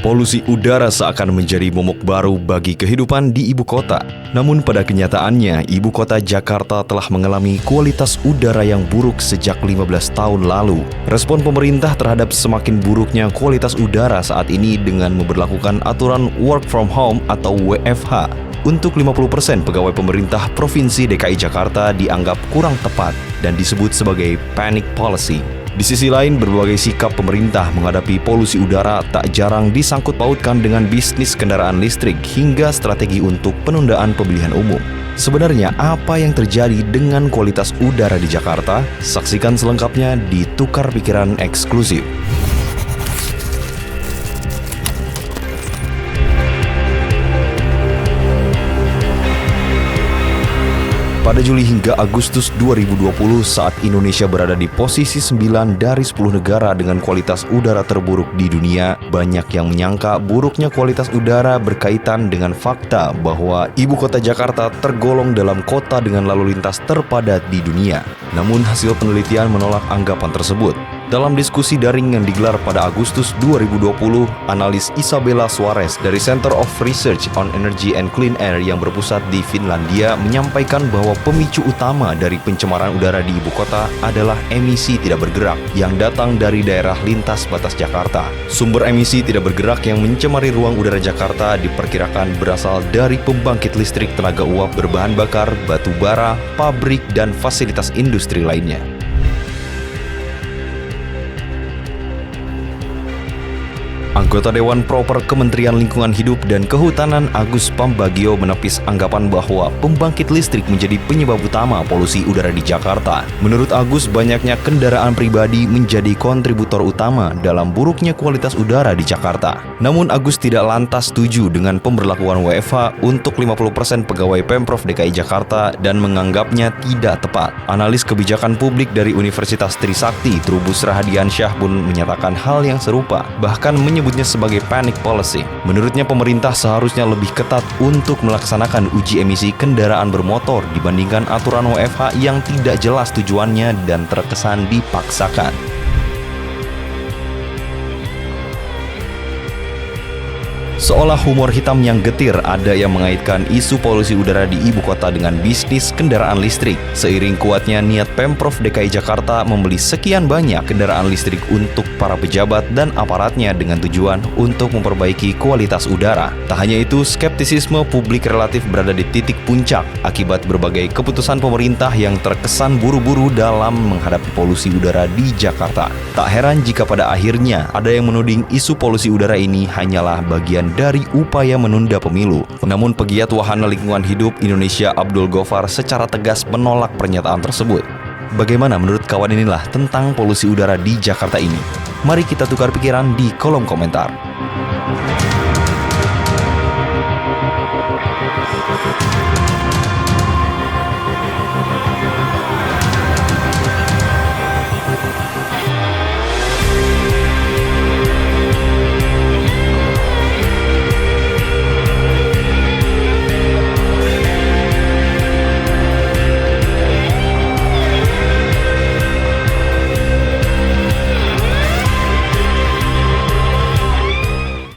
Polusi udara seakan menjadi momok baru bagi kehidupan di ibu kota. Namun pada kenyataannya, ibu kota Jakarta telah mengalami kualitas udara yang buruk sejak 15 tahun lalu. Respon pemerintah terhadap semakin buruknya kualitas udara saat ini dengan memberlakukan aturan work from home atau WFH. Untuk 50% pegawai pemerintah Provinsi DKI Jakarta dianggap kurang tepat dan disebut sebagai panic policy. Di sisi lain, berbagai sikap pemerintah menghadapi polusi udara tak jarang disangkut pautkan dengan bisnis kendaraan listrik hingga strategi untuk penundaan pemilihan umum. Sebenarnya apa yang terjadi dengan kualitas udara di Jakarta? Saksikan selengkapnya di Tukar Pikiran Eksklusif. Pada Juli hingga Agustus 2020 saat Indonesia berada di posisi 9 dari 10 negara dengan kualitas udara terburuk di dunia, banyak yang menyangka buruknya kualitas udara berkaitan dengan fakta bahwa ibu kota Jakarta tergolong dalam kota dengan lalu lintas terpadat di dunia. Namun hasil penelitian menolak anggapan tersebut. Dalam diskusi daring yang digelar pada Agustus 2020, analis Isabella Suarez dari Center of Research on Energy and Clean Air yang berpusat di Finlandia menyampaikan bahwa pemicu utama dari pencemaran udara di ibu kota adalah emisi tidak bergerak yang datang dari daerah lintas batas Jakarta. Sumber emisi tidak bergerak yang mencemari ruang udara Jakarta diperkirakan berasal dari pembangkit listrik tenaga uap berbahan bakar, batu bara, pabrik, dan fasilitas industri lainnya. Anggota Dewan Proper Kementerian Lingkungan Hidup dan Kehutanan Agus Pambagio menepis anggapan bahwa pembangkit listrik menjadi penyebab utama polusi udara di Jakarta. Menurut Agus, banyaknya kendaraan pribadi menjadi kontributor utama dalam buruknya kualitas udara di Jakarta. Namun Agus tidak lantas setuju dengan pemberlakuan WFH untuk 50% pegawai Pemprov DKI Jakarta dan menganggapnya tidak tepat. Analis kebijakan publik dari Universitas Trisakti, Trubus Rahadiansyah pun menyatakan hal yang serupa, bahkan menyebutnya sebagai panic policy. Menurutnya pemerintah seharusnya lebih ketat untuk melaksanakan uji emisi kendaraan bermotor dibandingkan aturan WFH yang tidak jelas tujuannya dan terkesan dipaksakan. Seolah humor hitam yang getir, ada yang mengaitkan isu polusi udara di ibu kota dengan bisnis kendaraan listrik. Seiring kuatnya niat Pemprov DKI Jakarta membeli sekian banyak kendaraan listrik untuk para pejabat dan aparatnya dengan tujuan untuk memperbaiki kualitas udara. Tak hanya itu, skeptisisme publik relatif berada di titik puncak akibat berbagai keputusan pemerintah yang terkesan buru-buru dalam menghadapi polusi udara di Jakarta. Tak heran jika pada akhirnya ada yang menuding isu polusi udara ini hanyalah bagian dari upaya menunda pemilu. Namun pegiat wahana lingkungan hidup Indonesia Abdul Gofar secara tegas menolak pernyataan tersebut. Bagaimana menurut kawan inilah tentang polusi udara di Jakarta ini? Mari kita tukar pikiran di kolom komentar.